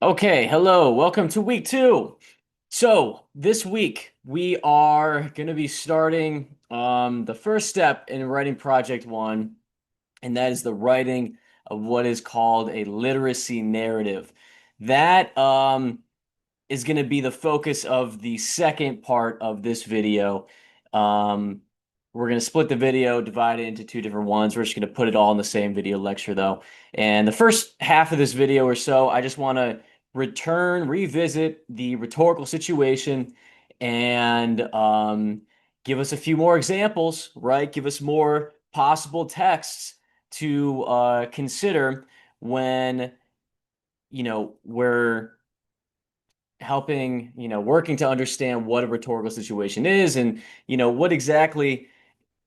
Okay, hello, welcome to week two. So, this week we are going to be starting the first step in writing project one, and that is the writing of what is called a literacy narrative. That is going to be the focus of the second part of this video. Um, we're going to split the video, divide it into two different ones. We're just going to put it all in the same video lecture, though. And the first half of this video or so, I just want to revisit the rhetorical situation and give us a few more examples, right? Give us more possible texts to consider when, we're helping, working to understand what a rhetorical situation is and, what exactly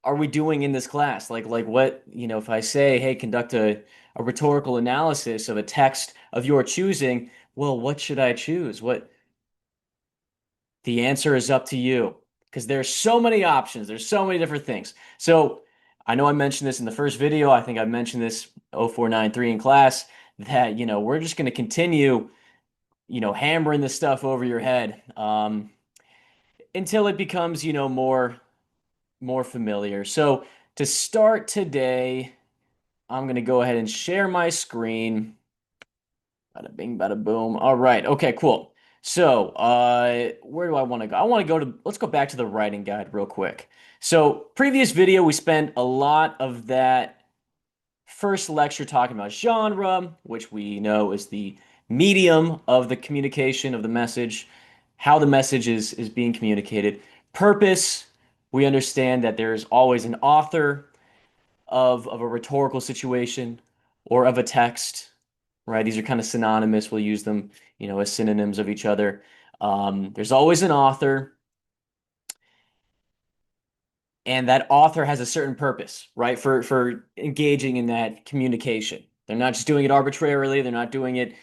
are we doing in this class? Like what, if I say, hey, conduct a rhetorical analysis of a text of your choosing, well, what should I choose? The answer is up to you because there's so many options. There's so many different things. So I know I mentioned this in the first video. I think I mentioned this 0493 in class that, we're just going to continue, hammering this stuff over your head. Until it becomes, more familiar. So to start today, I'm gonna go ahead and share my screen. Bada bing, bada boom. All right. Okay, cool. So, where do I want to go? I want to go to, let's go back to the writing guide real quick. So, previous video, we spent a lot of that first lecture talking about genre, which we know is the medium of the communication of the message, how the message is being communicated. Purpose, we understand that there's always an author of a rhetorical situation or of a text, right? These are kind of synonymous. We'll use them, as synonyms of each other. There's always an author, and that author has a certain purpose, right? For engaging in that communication. They're not just doing it arbitrarily. They're not doing it,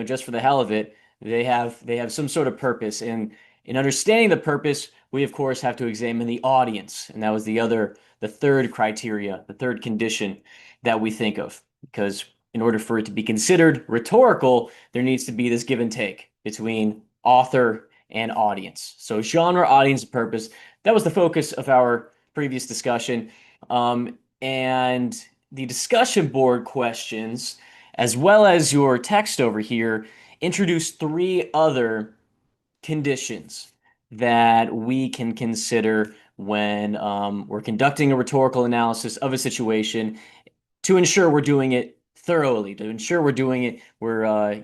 just for the hell of it. They have some sort of purpose. And in understanding the purpose, we of course have to examine the audience. And that was the third criteria, the third condition that we think of. Because in order for it to be considered rhetorical, there needs to be this give and take between author and audience. So genre, audience, purpose. That was the focus of our previous discussion. And the discussion board questions, as well as your text over here, introduce three other conditions that we can consider when we're conducting a rhetorical analysis of a situation to ensure we're doing it thoroughly, to ensure we're uh,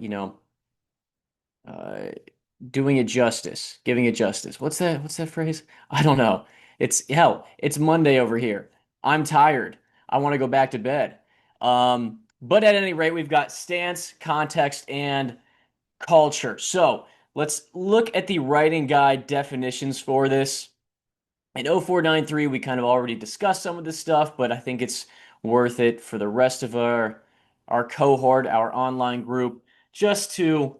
doing it justice, giving it justice. What's that phrase? I don't know. It's hell, it's Monday over here. I'm tired. I want to go back to bed. But at any rate, we've got stance, context, and culture. So let's look at the writing guide definitions for this. In 0493, we kind of already discussed some of this stuff, but I think it's worth it for the rest of our cohort, our online group, just to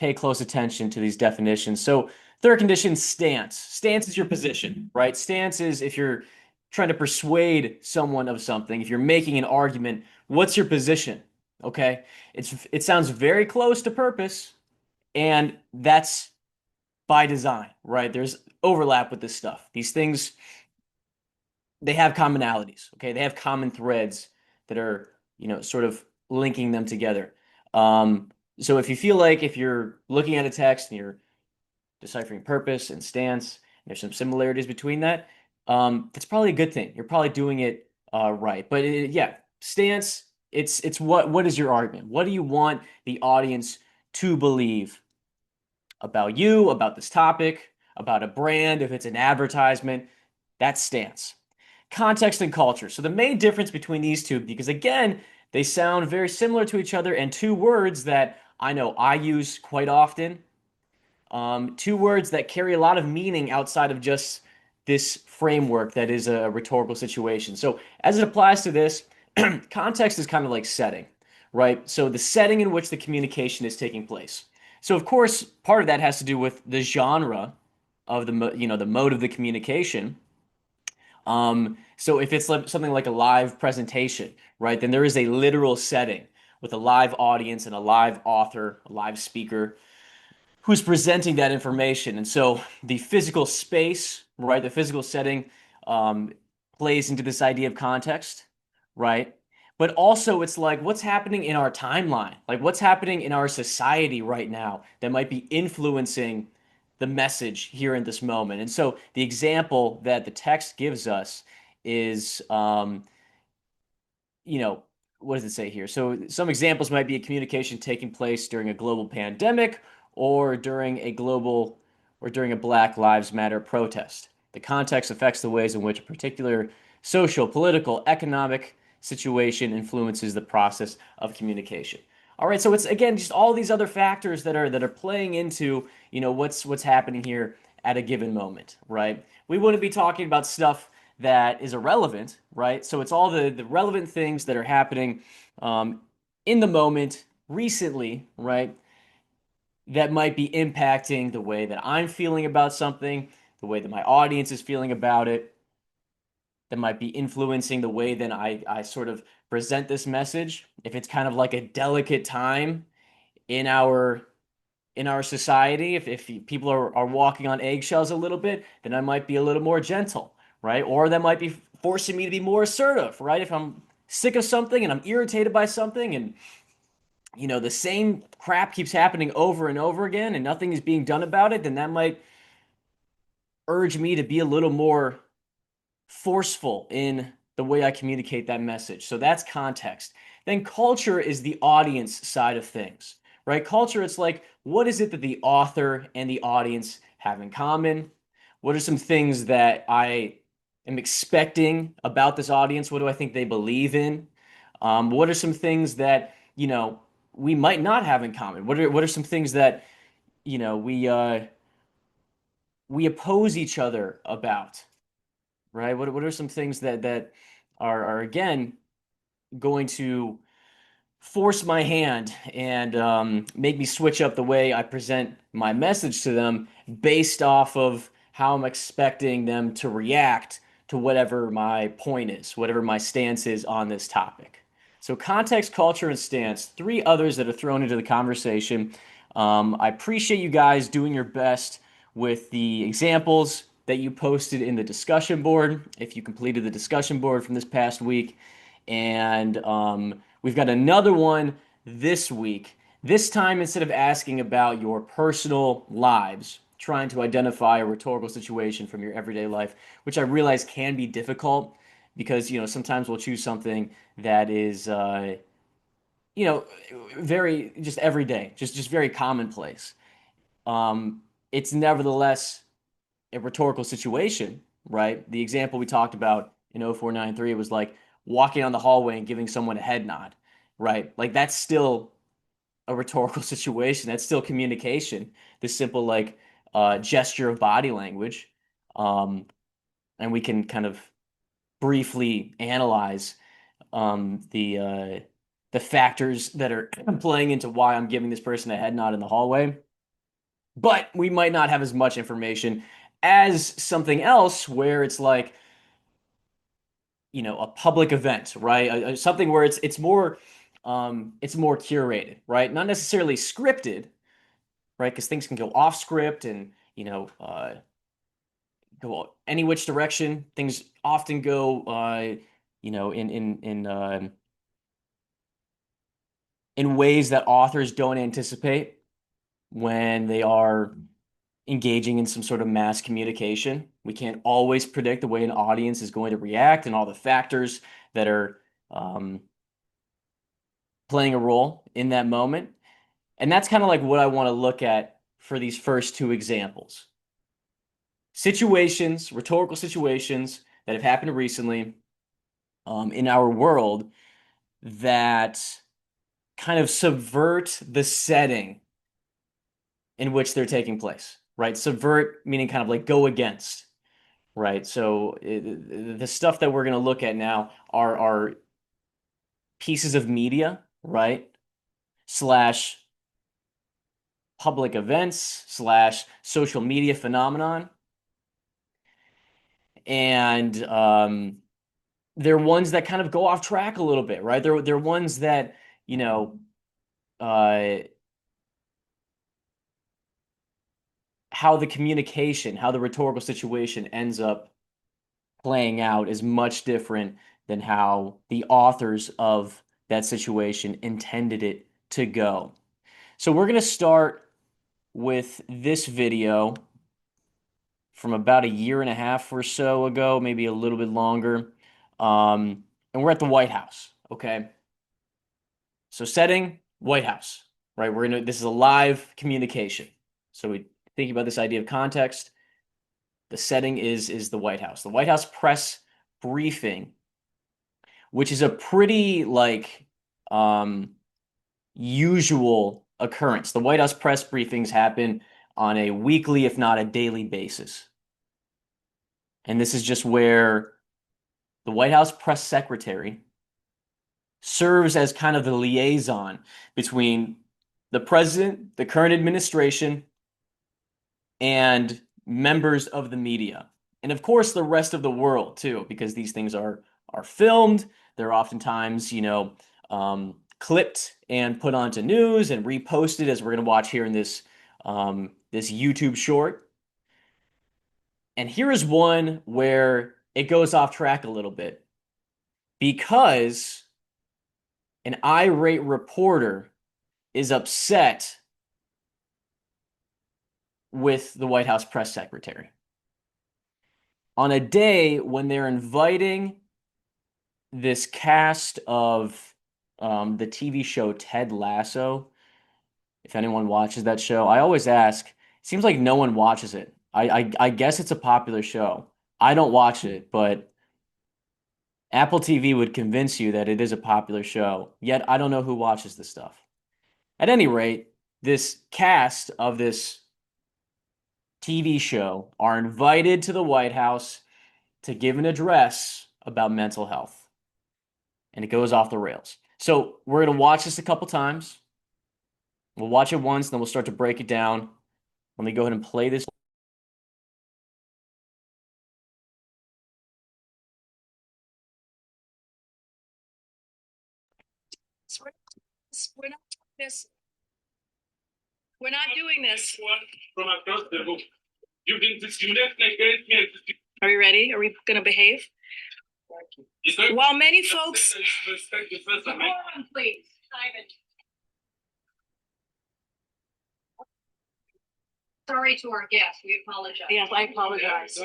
pay close attention to these definitions. So, third condition, stance. Stance is your position, right? Stance is if you're trying to persuade someone of something, if you're making an argument, what's your position? Okay? It sounds very close to purpose, and that's by design, right? There's overlap with this stuff. These things, they have commonalities, okay? They have common threads that are, sort of linking them together. So if you feel like if you're looking at a text and you're deciphering purpose and stance, and there's some similarities between that, that's probably a good thing. You're probably doing it right. But yeah, stance, it's what is your argument? What do you want the audience to believe about you, about this topic, about a brand, if it's an advertisement? That's stance. Context and culture. So the main difference between these two, because again, they sound very similar to each other, and two words that I know I use quite often, two words that carry a lot of meaning outside of just this framework that is a rhetorical situation. So as it applies to this, context is kind of like setting, right? So the setting in which the communication is taking place. So of course, part of that has to do with the genre of the mode of the communication. So if it's like something like a live presentation, right, then there is a literal setting. with a live audience and a live author, a live speaker who's presenting that information. And so the physical space, right, the physical setting um, plays into this idea of context, right? But also, it's like what's happening in our timeline, like what's happening in our society right now that might be influencing the message here in this moment. And so, the example that the text gives us is you know, what does it say here? So some examples might be a communication taking place during a global pandemic or during a Black Lives Matter protest. The context affects the ways in which a particular social, political, economic situation influences the process of communication. All right, so it's again just all these other factors that are playing into, what's happening here at a given moment, right? We wouldn't be talking about stuff that is irrelevant, right? So it's all the relevant things that are happening um, in the moment recently, right? That might be impacting the way that I'm feeling about something, the way that my audience is feeling about it, that might be influencing the way that I sort of present this message. If it's kind of like a delicate time in our society, if people are walking on eggshells a little bit, then I might be a little more gentle, right? Or that might be forcing me to be more assertive, right? If I'm sick of something and I'm irritated by something and the same crap keeps happening over and over again and nothing is being done about it, then that might urge me to be a little more forceful in the way I communicate that message. So that's context. Then culture is the audience side of things, right? Culture, it's like, what is it that the author and the audience have in common? What are some things that I am expecting about this audience? What do I think they believe in? What are some things that, we might not have in common? What are some things that, you know, we oppose each other about? Right? What are some things that are again going to force my hand and make me switch up the way I present my message to them based off of how I'm expecting them to react to whatever my point is, whatever my stance is on this topic. So, context, culture, and stance, three others that are thrown into the conversation. I appreciate you guys doing your best with the examples that you posted in the discussion board. If you completed the discussion board from this past week, and we've got another one this week. This time, instead of asking about your personal lives, trying to identify a rhetorical situation from your everyday life, which I realize can be difficult because, sometimes we'll choose something that is, you know, very just everyday, just very commonplace. It's nevertheless a rhetorical situation, right? The example we talked about in 0493 was like walking on the hallway and giving someone a head nod, right? Like that's still a rhetorical situation. That's still communication. This simple like gesture of body language. Um, and we can kind of briefly analyze the factors that are playing into why I'm giving this person a head nod in the hallway. But we might not have as much information as something else where it's like, a public event, right? Something where it's more curated, right? Not necessarily scripted, right? Because things can go off script and go any which direction. Things often go in ways that authors don't anticipate when they are engaging in some sort of mass communication. We can't always predict the way an audience is going to react and all the factors that are um, playing a role in that moment. And that's kind of like what I want to look at for these first two examples. Situations, rhetorical situations that have happened recently in our world that kind of subvert the setting in which they're taking place, right? Subvert meaning kind of like go against, right? So the stuff that we're going to look at now are pieces of media, right? Slash public events slash social media phenomenon. And they're ones that kind of go off track a little bit, right? They're ones that you know, uh, how the communication, how the rhetorical situation ends up playing out is much different than how the authors of that situation intended it to go. So we're going to start with this video from about a year and a half or so ago, maybe a little bit longer. And we're at the White House, okay? So setting, White House, right? This is a live communication. So we think about this idea of context. The setting is the White House. The White House press briefing, which is a pretty um usual occurrence. The White House press briefings happen on a weekly, if not a daily basis. And this is just where the White House press secretary serves as kind of the liaison between the president, the current administration, and members of the media. And of course, the rest of the world too, because these things are filmed. They're oftentimes, clipped and put onto news and reposted, as we're going to watch here in this YouTube short. And here is one where it goes off track a little bit because an irate reporter is upset with the White House press secretary on a day when they're inviting this cast of the TV show Ted Lasso. If anyone watches that show, I always ask. It seems like no one watches it. I guess it's a popular show. I don't watch it, but Apple TV would convince you that it is a popular show. Yet I don't know who watches this stuff. At any rate, this cast of this TV show are invited to the White House to give an address about mental health. And it goes off the rails. So we're going to watch this a couple times. We'll watch it once, then we'll start to break it down. Let me go ahead and play this. We're not doing this. We're not doing this. From across the room. You didn't discriminate against me. Are we ready? Are we going to behave? While many folks. Please, Simon. Sorry to our guests. We apologize. Yes, I apologize.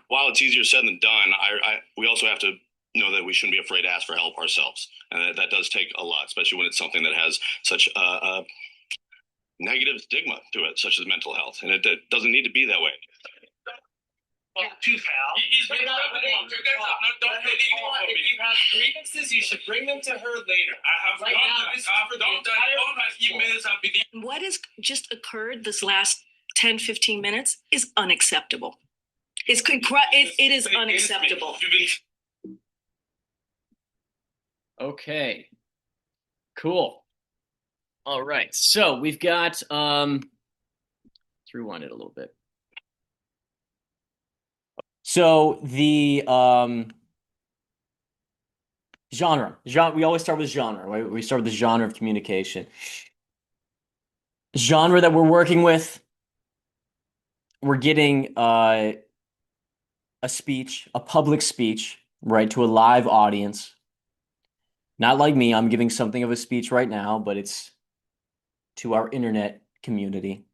While it's easier said than done, we also have to know that we shouldn't be afraid to ask for help ourselves, and that does take a lot, especially when it's something that has such a negative stigma to it, such as mental health, and it doesn't need to be that way. If you have grievances, you should bring them to her later. I have what has just occurred this last 10, 15 minutes is unacceptable. It is unacceptable. Okay. Cool. All right. So we've got let's rewind it a little bit. So the genre. We always start with genre, right? We start with the genre of communication. Genre that we're working with. We're getting a speech, a public speech, right, to a live audience. Not like me, I'm giving something of a speech right now, but it's to our internet community.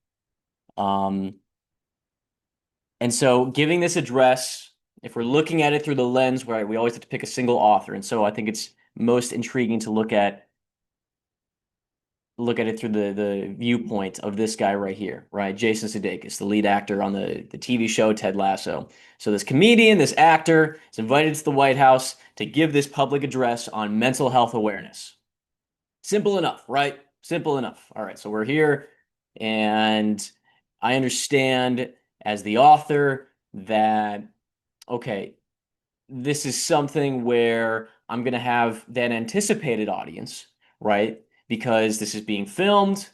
And so giving this address, if we're looking at it through the lens where we always have to pick a single author, and so I think it's most intriguing to look at it through the viewpoint of this guy right here, right? Jason Sudeikis, the lead actor on the TV show Ted Lasso. So this comedian, this actor, is invited to the White House to give this public address on mental health awareness. Simple enough, right? Simple enough. All right, so we're here, and I understand as the author that, okay, this is something where I'm going to have that anticipated audience, right? Because this is being filmed.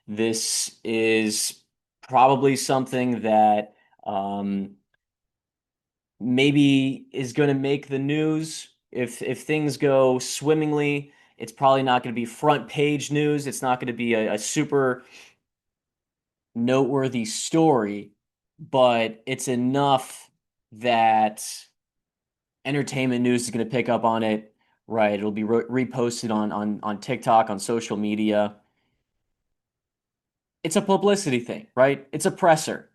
This is probably something that maybe is going to make the news if things go swimmingly It's probably not going to be front page news. It's not going to be a super noteworthy story, but it's enough that entertainment news is going to pick up on it, right? It'll be reposted on TikTok, on social media. It's a publicity thing, right? It's a presser.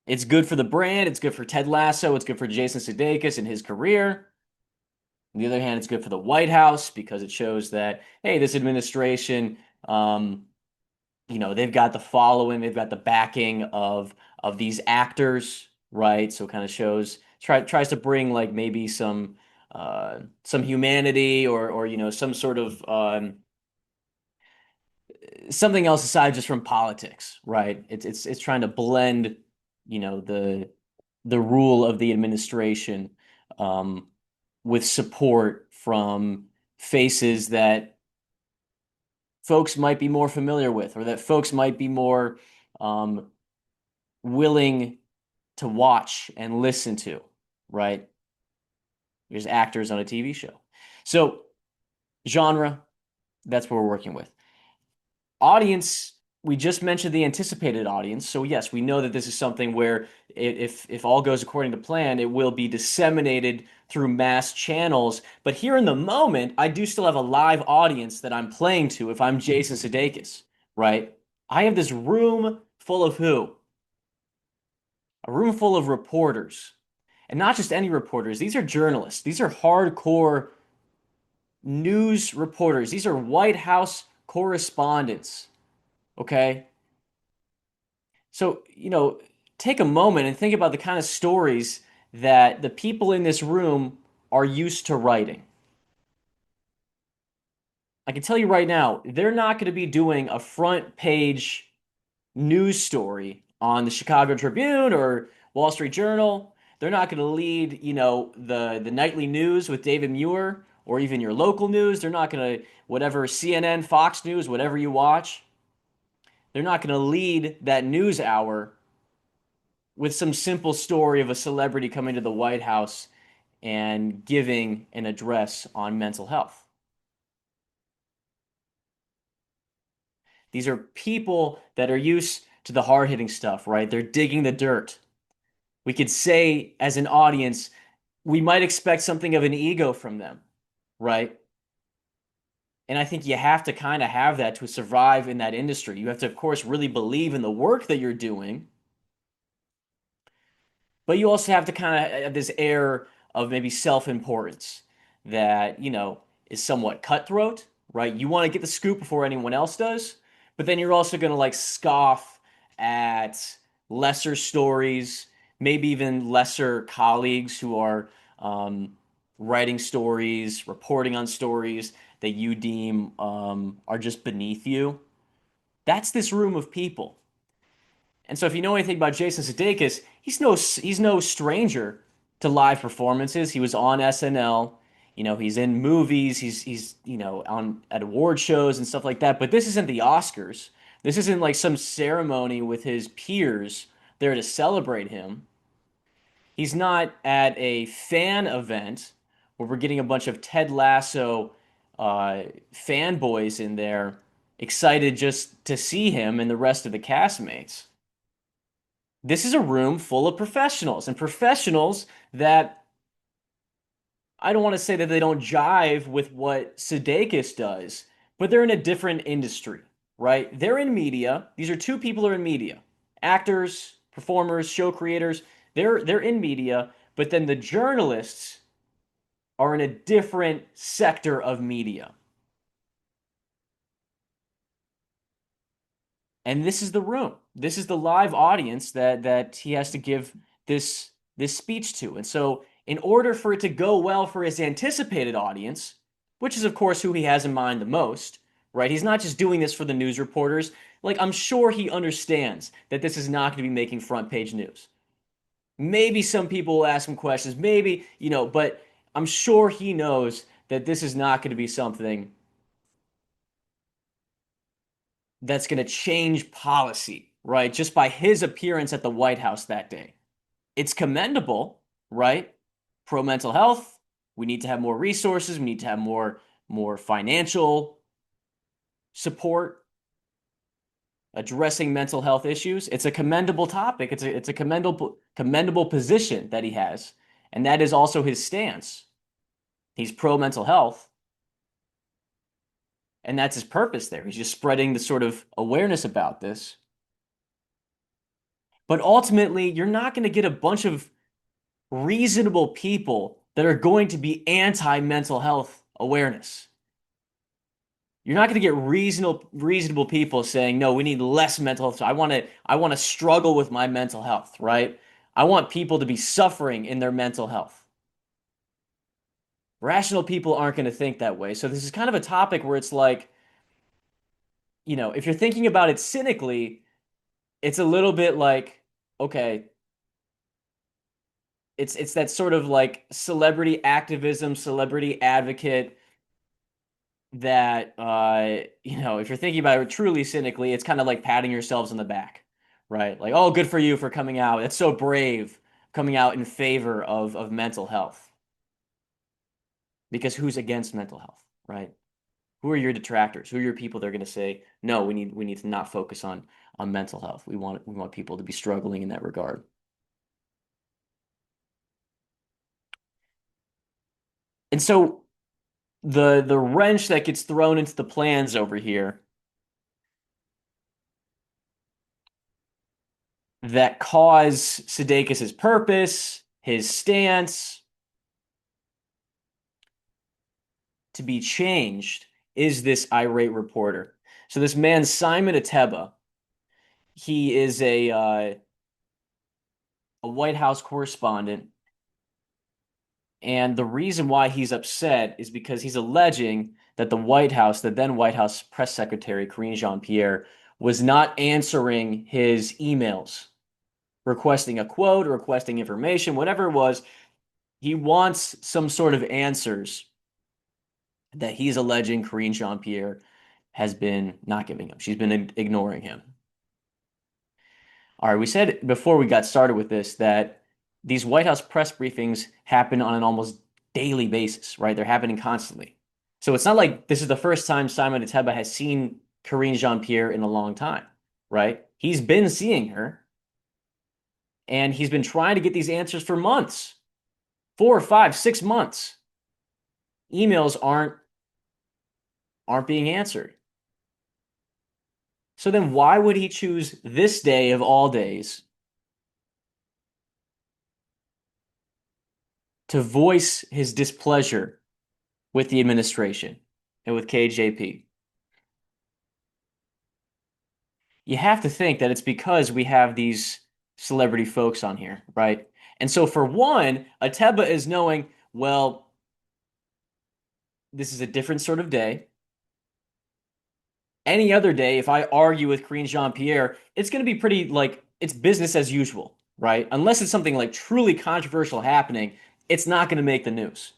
It's good for the brand. It's good for Ted Lasso. It's good for Jason Sudeikis and his career. On the other hand, it's good for the White House because it shows that, hey, this administration, they've got the following, they've got the backing of these actors, right? So it kind of tries to bring like maybe some humanity or some sort of something else aside just from politics, right? It's trying to blend, the rule of the administration um, with support from faces that folks might be more familiar with, or that folks might be more um, willing to watch and listen to, right? There's actors on a TV show. So, genre, that's what we're working with. Audience, we just mentioned the anticipated audience. So, yes, we know that this is something where if all goes according to plan, it will be disseminated through mass channels. But here in the moment, I do still have a live audience that I'm playing to if I'm Jason Sudeikis, right? I have this room full of who? A room full of reporters. And not just any reporters, these are journalists. These are hardcore news reporters. These are White House correspondents. Okay? So, take a moment and think about the kind of stories that the people in this room are used to writing. I can tell you right now, they're not going to be doing a front page news story on the Chicago Tribune or Wall Street Journal. They're not going to lead, the nightly news with David Muir or even your local news. They're not going to whatever CNN, Fox News, whatever you watch. They're not going to lead that news hour with some simple story of a celebrity coming to the White House and giving an address on mental health. These are people that are used to the hard hitting stuff, right? They're digging the dirt. We could say, as an audience, we might expect something of an ego from them, right? And I think you have to kind of have that to survive in that industry. You have to, of course, really believe in the work that you're doing, but you also have to kind of have this air of maybe self-importance that, is somewhat cutthroat, right? You want to get the scoop before anyone else does, but then you're also going to like scoff at lesser stories, maybe even lesser colleagues who are writing stories, reporting on stories that you deem are just beneath you. That's this room of people. And so if you know anything about Jason Sudeikis, he's no stranger to live performances. He was on SNL, he's in movies, he's on at award shows and stuff like that. But this isn't the Oscars. This isn't like some ceremony with his peers there to celebrate him. He's not at a fan event where we're getting a bunch of Ted Lasso fanboys in there excited just to see him and the rest of the castmates. This is a room full of professionals and professionals that I don't want to say that they don't jive with what Sudeikis does, but they're in a different industry, right? They're in media. These are two people who are in media. Actors, performers, show creators. They're in media, but then the journalists are in a different sector of media. And this is the room. This is the live audience that he has to give this speech to. And so, in order for it to go well for his anticipated audience, which is of course who he has in mind the most, right? He's not just doing this for the news reporters. Like, I'm sure he understands that this is not going to be making front page news. Maybe some people will ask him questions, maybe, but I'm sure he knows that this is not going to be something that's going to change policy, right? Just by his appearance at the White House that day. It's commendable, right? Pro mental health. We need to have more resources. We need to have more more financial support, addressing mental health issues. It's a commendable topic. It's a commendable position that he has, and that is also his stance. He's pro mental health, and that's his purpose there. He's just spreading the sort of awareness about this. But ultimately, you're not going to get a bunch of reasonable people that are going to be anti-mental health awareness. You're not going to get reasonable people saying, "No, we need less mental health. I want to struggle with my mental health, right? I want people to be suffering in their mental health." Rational people aren't going to think that way. So this is kind of a topic where it's like, if you're thinking about it cynically, it's a little bit like, okay, it's that sort of like celebrity activism, celebrity advocate that if you're thinking about it truly cynically, it's kind of like patting yourselves on the back, right? Like, oh, good for you for coming out. That's so brave, coming out in favor of mental health. Because who's against mental health, right? Who are your detractors? Who are your people that are going to say, no, we need to not focus on mental health. We want people to be struggling in that regard. And so the wrench that gets thrown into the plans over here that cause Sudeikis' purpose, his stance to be changed is this irate reporter. So this man, Simon Ateba, he is a White House correspondent. And the reason why he's upset is because he's alleging that the then White House press secretary, Karine Jean-Pierre, was not answering his emails, requesting a quote, requesting information, whatever it was. He wants some sort of answers that he's alleging Karine Jean-Pierre has been not giving him. She's been ignoring him. All right, we said before we got started with this that these White House press briefings happen on an almost daily basis, right? They're happening constantly. So it's not like this is the first time Simon Ateba has seen Karine Jean-Pierre in a long time, right? He's been seeing her, and he's been trying to get these answers for months, 4, 5, 6 months. Emails aren't being answered. So then why would he choose this day of all days to voice his displeasure with the administration and with KJP? You have to think that it's because we have these celebrity folks on here, right? And so for one, Ateba is knowing, well, this is a different sort of day. Any other day, if I argue with Karine Jean-Pierre, it's going to be pretty like it's business as usual, right? Unless it's something like truly controversial happening, it's not going to make the news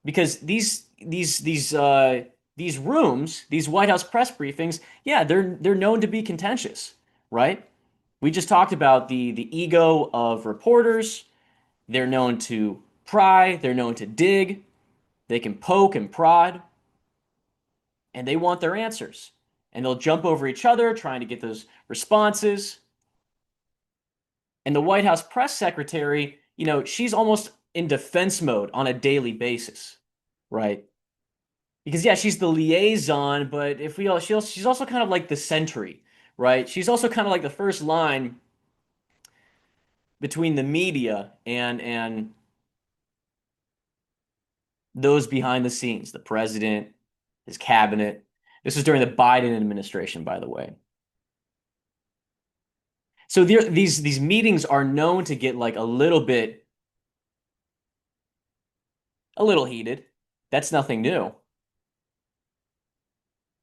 because these rooms, these White House press briefings, yeah, they're known to be contentious, right? We just talked about the ego of reporters. They're known to pry, they're known to dig, they can poke and prod, and they want their answers. And they'll jump over each other trying to get those responses. And the White House press secretary, she's almost in defense mode on a daily basis, right? Because yeah, she's the liaison, but she's also kind of like the sentry, right? She's also kind of like the first line between the media and those behind the scenes, the president, his cabinet. This was during the Biden administration, by the way. So these meetings are known to get like a little heated. That's nothing new.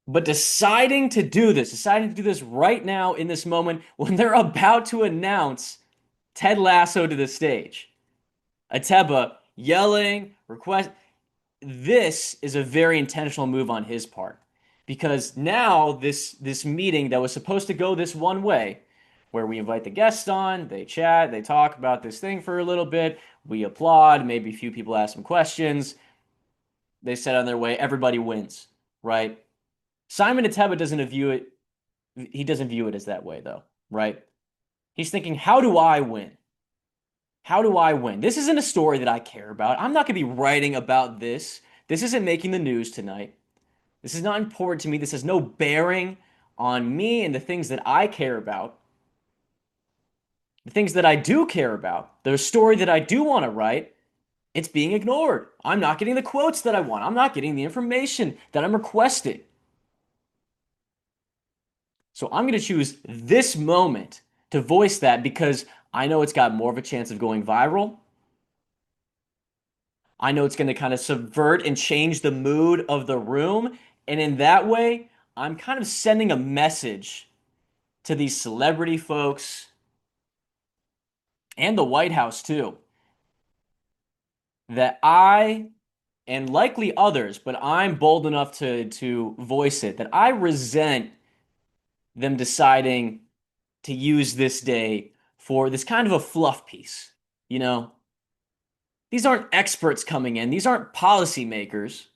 But deciding to do this right now in this moment when they're about to announce Ted Lasso to the stage, Ateba yelling, request. This is a very intentional move on his part because now this meeting that was supposed to go this one way, where we invite the guests on, they chat, they talk about this thing for a little bit, we applaud, maybe a few people ask some questions. they set on their way, everybody wins, right? Simon Ateba doesn't view it, he doesn't view it as that way though, right? He's thinking, how do I win? How do I win? This isn't a story that I care about. I'm not going to be writing about this. This isn't making the news tonight. This is not important to me. This has no bearing on me and the things that I care about. The things that I do care about, the story that I do want to write, it's being ignored. I'm not getting the quotes that I want. I'm not getting the information that I'm requesting. So I'm going to choose this moment to voice that because I know it's got more of a chance of going viral. I know it's going to kind of subvert and change the mood of the room. And in that way, I'm kind of sending a message to these celebrity folks and the White House too that I and likely others, but I'm bold enough to voice it, that I resent them deciding to use this day for this kind of a fluff piece. You know, these aren't experts coming in, these aren't policymakers.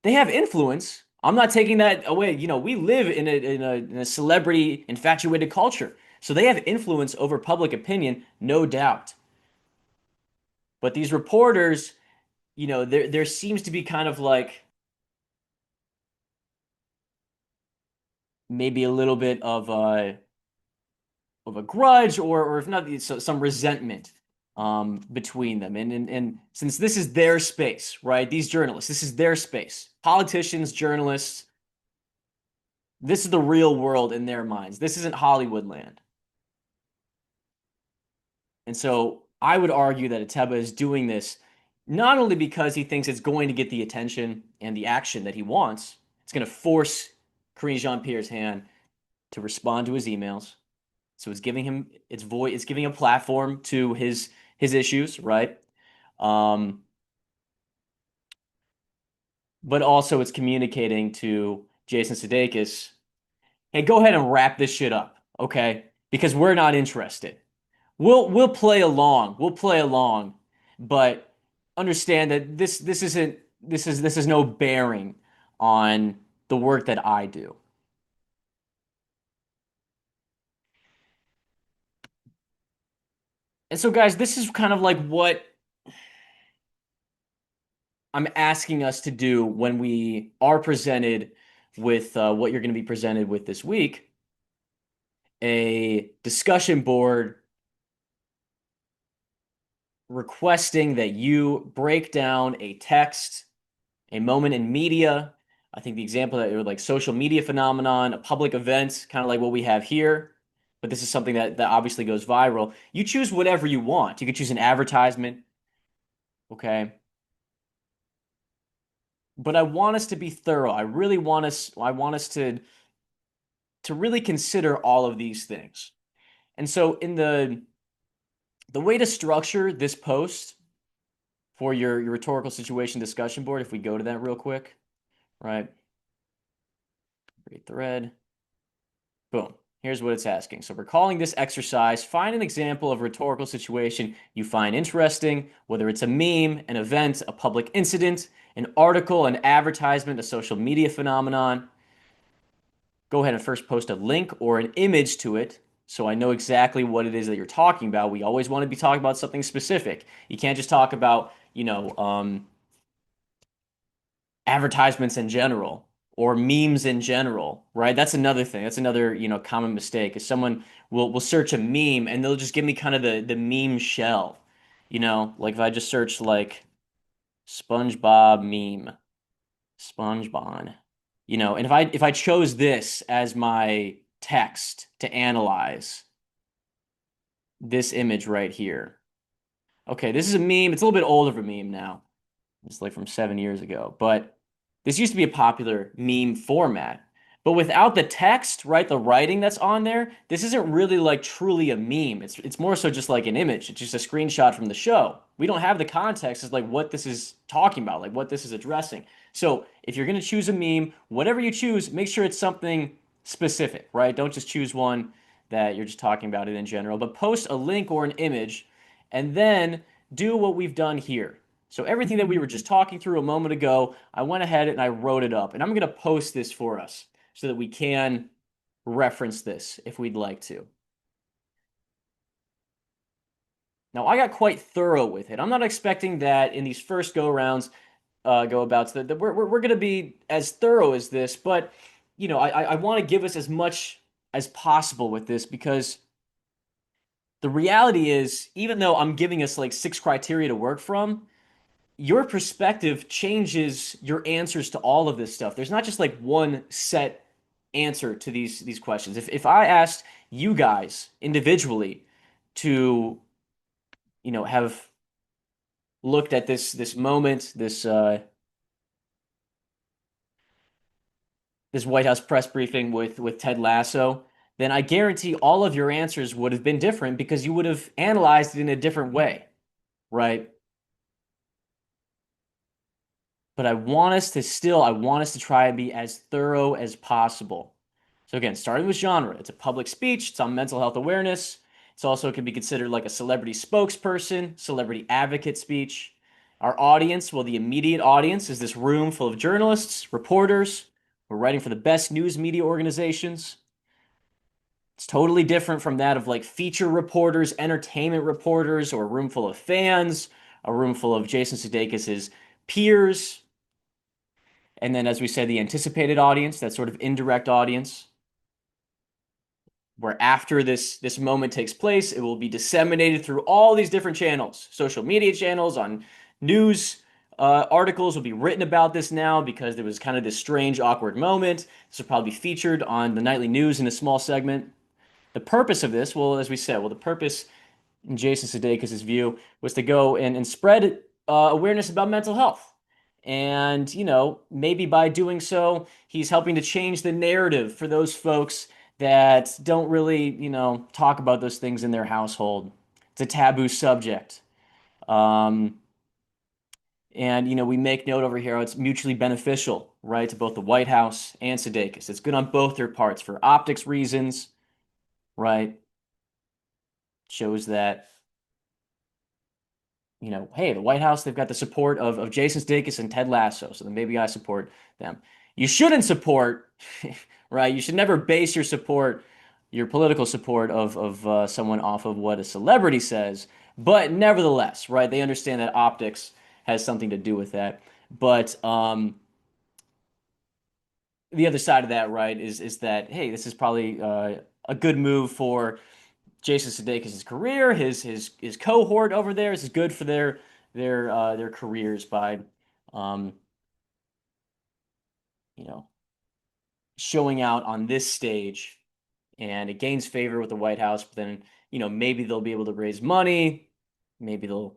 They have influence. I'm not taking that away. You know, we live in a celebrity infatuated culture. So they have influence over public opinion, no doubt. But these reporters, you know, there seems to be kind of like maybe a little bit of a grudge or if not some resentment between them. And since this is their space, right? These journalists, this is their space. Politicians, journalists, this is the real world in their minds. This isn't Hollywood land. And so I would argue that Ateba is doing this not only because he thinks it's going to get the attention and the action that he wants, it's going to force Karine Jean-Pierre's hand to respond to his emails. So it's giving him its voice, it's giving a platform to his issues, right? Um, but also it's communicating to Jason Sudeikis, hey, go ahead and wrap this shit up, okay? Because we're not interested. We'll play along. We'll play along, but understand that this isn't this is no bearing on the work that I do. And so guys, this is kind of like what I'm asking us to do when we are presented with what you're going to be presented with this week, a discussion board requesting that you break down a text, a moment in media. I think the example that like social media phenomenon, a public event, kind of like what we have here. But this is something that obviously goes viral. You choose whatever you want. You could choose an advertisement, okay? But I want us to be thorough. I want us to really consider all of these things. And so in the way to structure this post for your rhetorical situation discussion board, if we go to that real quick, right? Create thread. Boom. Here's what it's asking. So we're calling this exercise, find an example of a rhetorical situation you find interesting, whether it's a meme, an event, a public incident, an article, an advertisement, a social media phenomenon. Go ahead and first post a link or an image to it so I know exactly what it is that you're talking about. We always want to be talking about something specific. You can't just talk about, advertisements in general or memes in general, right? That's another thing. That's another, common mistake is someone will search a meme and they'll just give me kind of the meme shell. Like if I just search like SpongeBob meme, SpongeBob, and if I chose this as my text to analyze this image right here. Okay, this is a meme. It's a little bit older of a meme now. It's like from 7 years ago, but this used to be a popular meme format. But without the text, right, the writing that's on there, this isn't really like truly a meme. It's more so just like an image. It's just a screenshot from the show. We don't have the context as like what this is talking about, like what this is addressing. So if you're gonna choose a meme, whatever you choose, make sure it's something specific, right? Don't just choose one that you're just talking about it in general, but post a link or an image and then do what we've done here. So everything that we were just talking through a moment ago, I went ahead and I wrote it up. And I'm going to post this for us so that we can reference this if we'd like to. Now, I got quite thorough with it. I'm not expecting that in these first go-abouts that we're going to be as thorough as this, but I want to give us as much as possible with this because the reality is, even though I'm giving us like 6 criteria to work from, your perspective changes your answers to all of this stuff. There's not just like one set answer to these questions. If I asked you guys individually to, have looked at this moment, this White House press briefing with Ted Lasso, then I guarantee all of your answers would have been different because you would have analyzed it in a different way, right? But I want us to try and be as thorough as possible. So again, starting with genre, it's a public speech, it's on mental health awareness. It's also can be considered like a celebrity spokesperson, celebrity advocate speech. Our audience, well, the immediate audience is this room full of journalists, reporters. We're writing for the best news media organizations. It's totally different from that of like feature reporters, entertainment reporters, or a room full of fans, a room full of Jason Sudeikis' peers. And then, as we said, the anticipated audience, that sort of indirect audience, where after this moment takes place, it will be disseminated through all these different channels, social media channels, on news articles will be written about this now because there was kind of this strange, awkward moment. This will probably be featured on the nightly news in a small segment. The purpose of this, well, as we said, the purpose in Jason Sudeikis' view was to go and spread awareness about mental health. And, maybe by doing so, he's helping to change the narrative for those folks that don't really, talk about those things in their household. It's a taboo subject. Um, and, we make note over here, it's mutually beneficial, right, to both the White House and Sudeikis. It's good on both their parts for optics reasons, right? Shows that hey, the White House, they've got the support of Jason Sudeikis and Ted Lasso, so then maybe I support them. You shouldn't support, right? You should never base your political support of someone off of what a celebrity says. But nevertheless, right? They understand that optics has something to do with that. But the other side of that, right, is that hey, this is probably a good move for Jason Sudeikis' career, his cohort over there. This is good for their careers by um, you know showing out on this stage, and it gains favor with the White House. But then maybe they'll be able to raise money. Maybe they'll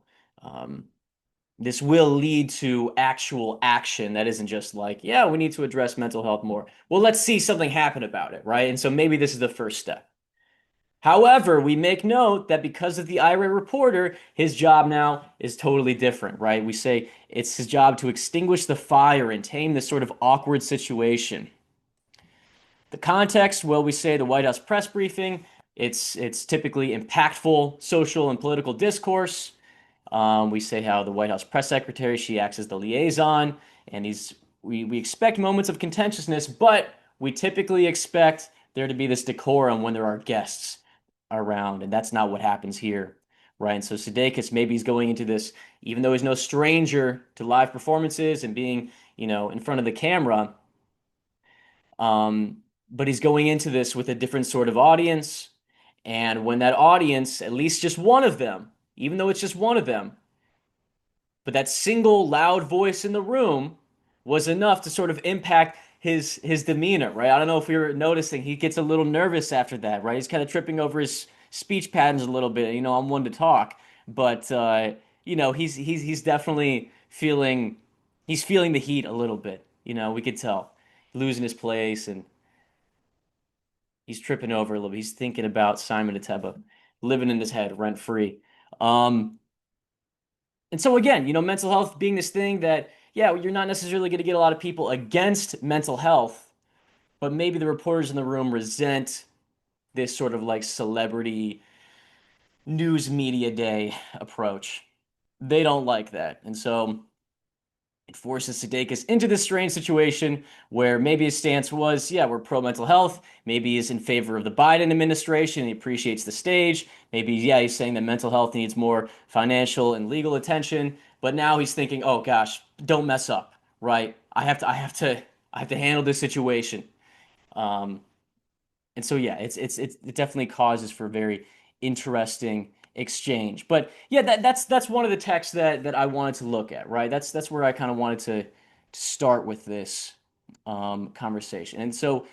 this will lead to actual action that isn't just like, yeah, we need to address mental health more. Well, let's see something happen about it, right? And so maybe this is the first step. However, we make note that because of the irate reporter, his job now is totally different, right? We say it's his job to extinguish the fire and tame this sort of awkward situation. The context, well, we say the White House press briefing. It's typically impactful social and political discourse. We say how the White House press secretary, she acts as the liaison, and we expect moments of contentiousness, but we typically expect there to be this decorum when there are guests around, and that's not what happens here, right? And so Sudeikis, maybe he's going into this, even though he's no stranger to live performances and being, in front of the camera, but he's going into this with a different sort of audience. And when that audience, at least just one of them, even though it's just one of them, but that single loud voice in the room was enough to sort of impact his demeanor, right? I don't know if we were noticing he gets a little nervous after that, right? He's kind of tripping over his speech patterns a little bit. I'm one to talk, but he's definitely feeling the heat a little bit. We could tell losing his place, and he's tripping over a little bit. He's thinking about Simon Ateba living in his head rent free. And so again, mental health being this thing that, yeah, you're not necessarily going to get a lot of people against mental health, but maybe the reporters in the room resent this sort of like celebrity news media day approach. they don't like that. And so it forces Sudeikis into this strange situation where maybe his stance was, yeah, we're pro mental health. Maybe he's in favor of the Biden administration. He appreciates the stage. Maybe, yeah, he's saying that mental health needs more financial and legal attention. But now he's thinking, oh gosh, don't mess up, right? I have to handle this situation. Um, and so yeah, it definitely causes for very interesting exchange. But yeah, that's one of the texts that I wanted to look at, right? That's where I kind of wanted to start with this conversation. And so